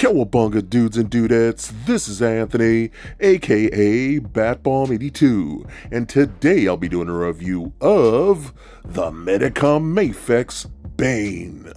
Cowabunga dudes and dudettes, this is Anthony, aka Batbalm82, and today I'll be doing a review of the Medicom Mafex Bane.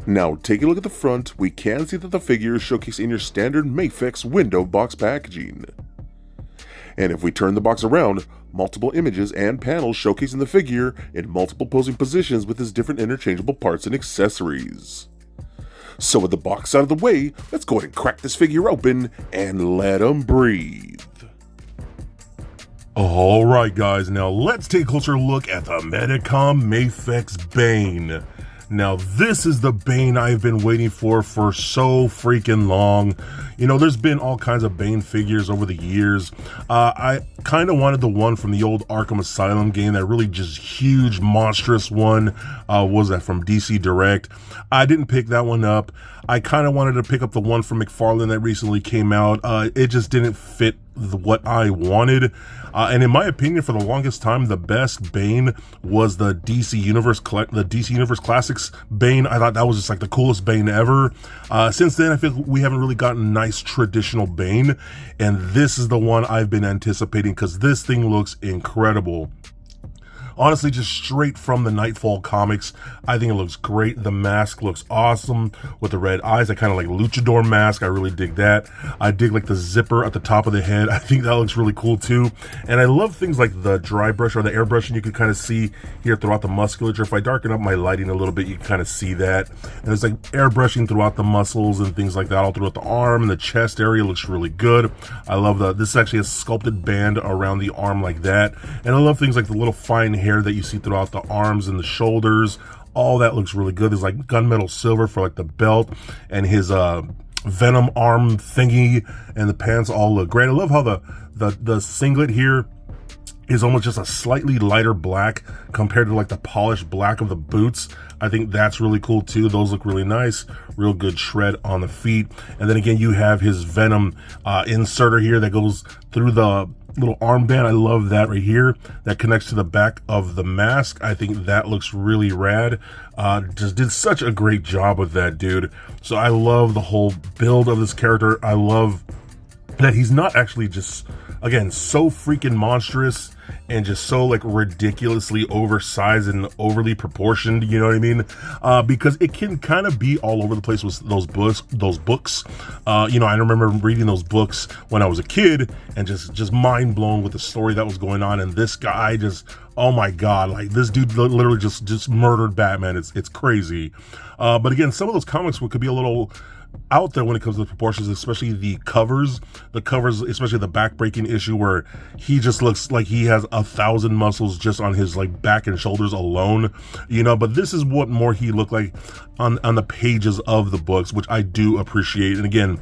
Now, take a look at the front. We can see that the figure is showcased in your standard Mafex window box packaging. And if we turn the box around, multiple images and panels showcasing the figure in multiple posing positions with his different interchangeable parts and accessories. So with the box out of the way, let's go ahead and crack this figure open and let him breathe. Alright guys, now let's take a closer look at the Medicom Mafex Bane. Now this is the Bane I've been waiting for so freaking long. You know, there's been all kinds of Bane figures over the years. I kind of wanted the one from the old Arkham Asylum game, that really just huge, monstrous one. Was that from DC Direct? I didn't pick that one up. I kind of wanted to pick up the one from McFarlane that recently came out. It just didn't fit what I wanted. And in my opinion, for the longest time, the best Bane was the DC Universe Classics Bane. I thought that was just like the coolest Bane ever. Since then, I feel we haven't really gotten nice traditional Bane, and this is the one I've been anticipating because this thing looks incredible. Honestly, just straight from the Knightfall comics, I think it looks great. The mask looks awesome with the red eyes. I kind of like luchador mask. I really dig that. I dig like the zipper at the top of the head. I think that looks really cool too. And I love things like the dry brush or the airbrushing you can kind of see here throughout the musculature. If I darken up my lighting a little bit, you can kind of see that. And it's like airbrushing throughout the muscles and things like that, all throughout the arm and the chest area. Looks really good. I love this is actually a sculpted band around the arm like that. And I love things like the little fine hair that you see throughout the arms and the shoulders. All that looks really good. There's like gunmetal silver for like the belt, and his venom arm thingy, and the pants all look great. I love how the singlet here is almost just a slightly lighter black compared to like the polished black of the boots. I think that's really cool too. Those look really nice. Real good shred on the feet. And then again, you have his venom inserter here that goes through the little armband. I love that right here. That connects to the back of the mask. I think that looks really rad. Just did such a great job with that, dude. So I love the whole build of this character. I love that he's not actually just, again, so freaking monstrous and just so like ridiculously oversized and overly proportioned, you know what I mean? Because it can kind of be all over the place with those books. You know, I remember reading those books when I was a kid and just mind blown with the story that was going on. And this guy just, oh my God, like this dude literally just murdered Batman. It's crazy. But again, some of those comics could be a little out there when it comes to the proportions, especially the covers, especially the back-breaking issue where he just looks like he has 1,000 muscles just on his like back and shoulders alone, you know. But this is what more he looked like on the pages of the books, which I do appreciate. And again,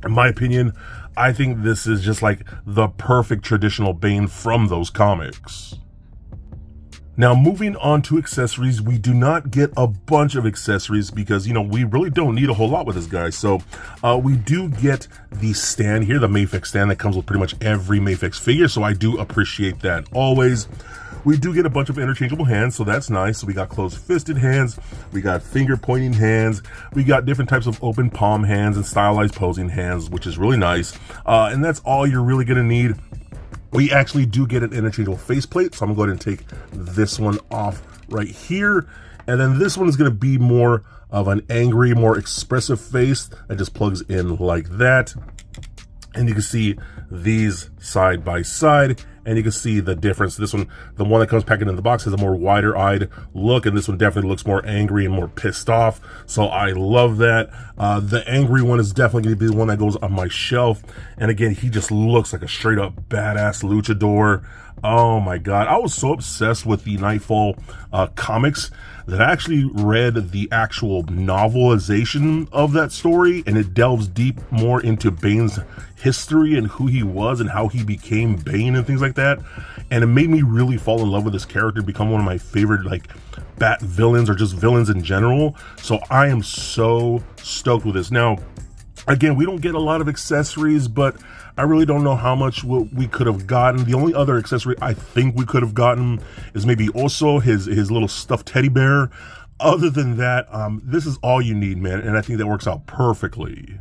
in my opinion, I think this is just like the perfect traditional Bane from those comics. Now, moving on to accessories, we do not get a bunch of accessories because, you know, we really don't need a whole lot with this guy. So we do get the stand here, the Mafex stand that comes with pretty much every Mafex figure. So I do appreciate that always. We do get a bunch of interchangeable hands, so that's nice. So we got closed-fisted hands, we got finger-pointing hands, we got different types of open palm hands and stylized posing hands, which is really nice. And that's all you're really gonna need. We actually do get an interchangeable faceplate, so I'm gonna go ahead and take this one off right here. And then this one is gonna be more of an angry, more expressive face that just plugs in like that. And you can see these side by side, and you can see the difference. This one, the one that comes packaged in the box, has a more wider-eyed look, and this one definitely looks more angry and more pissed off. So I love that. The angry one is definitely going to be the one that goes on my shelf. And again, he just looks like a straight-up badass luchador. Oh my God, I was so obsessed with the Knightfall comics that I actually read the actual novelization of that story, and it delves deep more into Bane's history and who he was and how he became Bane and things like that. And it made me really fall in love with this character, become one of my favorite like Bat villains or just villains in general. So I am so stoked with this. Now, again, we don't get a lot of accessories, but I really don't know how much we could have gotten. The only other accessory I think we could have gotten is maybe also his little stuffed teddy bear. Other than that, this is all you need, man, and I think that works out perfectly.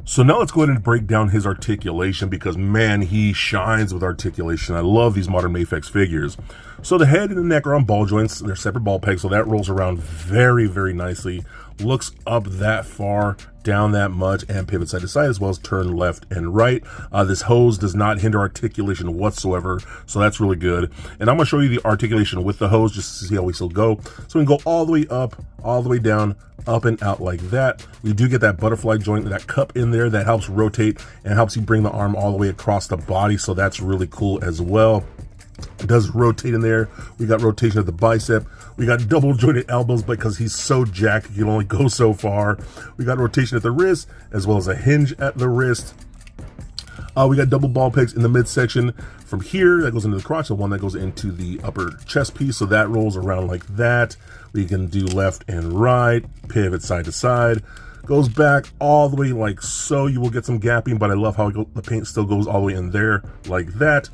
So now let's go ahead and break down his articulation, because man, he shines with articulation. I love these modern Mafex figures. So the head and the neck are on ball joints. They're separate ball pegs, so that rolls around very, very nicely. Looks up that far, down that much, and pivot side to side, as well as turn left and right. This hose does not hinder articulation whatsoever, so that's really good. And I'm going to show you the articulation with the hose just to see how we still go. So we can go all the way up, all the way down, up and out like that. We do get that butterfly joint, that cup in there that helps rotate and helps you bring the arm all the way across the body, so that's really cool as well. It does rotate in there. We got rotation at the bicep. We got double jointed elbows because he's so jacked, he can only go so far. We got rotation at the wrist, as well as a hinge at the wrist. We got double ball pegs in the midsection. From here, that goes into the crotch, the one that goes into the upper chest piece, so that rolls around like that. We can do left and right, pivot side to side. Goes back all the way like so. You will get some gapping, but I love how the paint still goes all the way in there like that.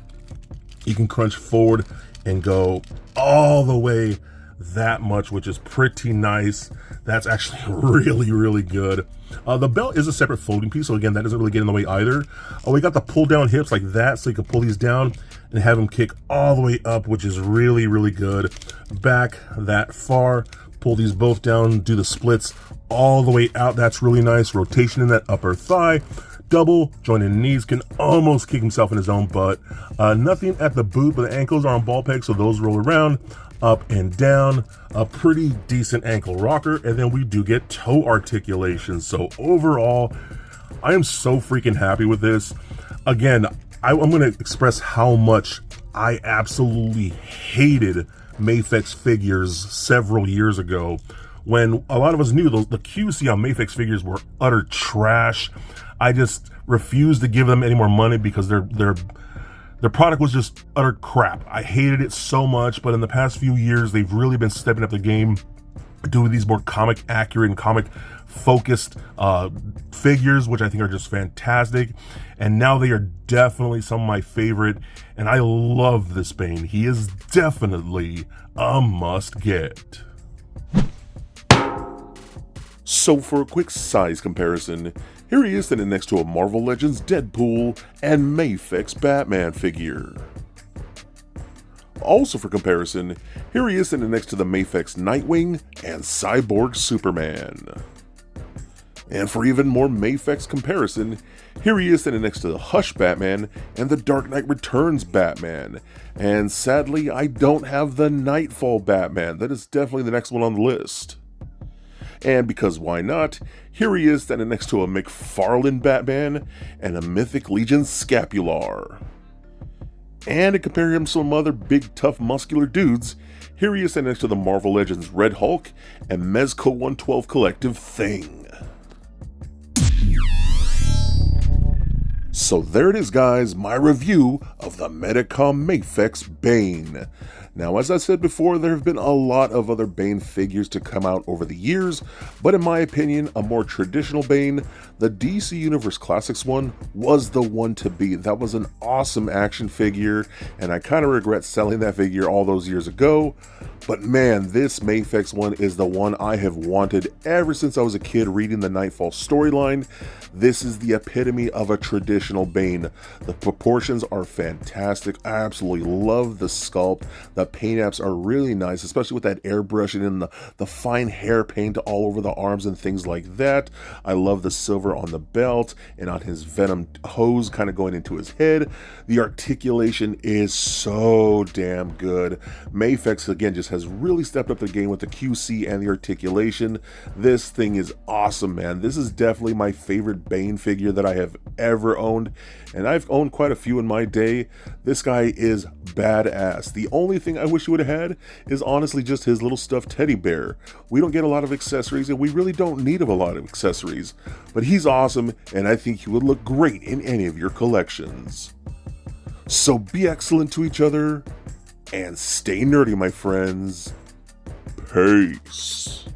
You can crunch forward and go all the way that much, which is pretty nice. That's actually really, really good. The belt is a separate folding piece, so again, that doesn't really get in the way either. We got the pull down hips like that, so you can pull these down and have them kick all the way up, which is really, really good. Back that far, pull these both down, do the splits all the way out. That's really nice. Rotation in that upper thigh. Double jointed knees, can almost kick himself in his own butt. Nothing at the boot, but the ankles are on ball pegs, so those roll around, up and down. A pretty decent ankle rocker, and then we do get toe articulation. So overall, I am so freaking happy with this. Again, I'm going to express how much I absolutely hated Mafex figures several years ago, when a lot of us knew the QC on Mafex figures were utter trash. I just refused to give them any more money because their product was just utter crap. I hated it so much, but in the past few years, they've really been stepping up the game, doing these more comic accurate and comic focused figures, which I think are just fantastic. And now they are definitely some of my favorite, and I love this Bane. He is definitely a must get. So for a quick size comparison, here he is standing next to a Marvel Legends Deadpool and Mafex Batman figure. Also for comparison, here he is standing next to the Mafex Nightwing and Cyborg Superman. And for even more Mafex comparison, here he is standing next to the Hush Batman and the Dark Knight Returns Batman. And sadly, I don't have the Knightfall Batman. That is definitely the next one on the list. And because why not, here he is standing next to a McFarlane Batman and a Mythic Legion Scapular. And to compare him to some other big tough muscular dudes, here he is standing next to the Marvel Legends Red Hulk and Mezco 112 Collective Thing. So there it is, guys, my review of the Medicom Mafex Bane. Now, as I said before, there have been a lot of other Bane figures to come out over the years, but in my opinion, a more traditional Bane, the DC Universe Classics one, was the one to beat. That was an awesome action figure, and I kind of regret selling that figure all those years ago. But man, this Mafex one is the one I have wanted ever since I was a kid reading the Knightfall storyline. This is the epitome of a traditional Bane. The proportions are fantastic. I absolutely love the sculpt. The paint apps are really nice, especially with that airbrushing and the fine hair paint all over the arms and things like that. I love the silver on the belt and on his Venom hose kind of going into his head. The articulation is so damn good. Mafex, again, just has really stepped up the game with the QC and the articulation. This thing is awesome, man. This is definitely my favorite Bane figure that I have ever owned, and I've owned quite a few in my day. This guy is badass. The only thing I wish he would have had is honestly just his little stuffed teddy bear. We don't get a lot of accessories, and we really don't need a lot of accessories, but he's awesome, and I think he would look great in any of your collections. So be excellent to each other, and stay nerdy, my friends. Peace.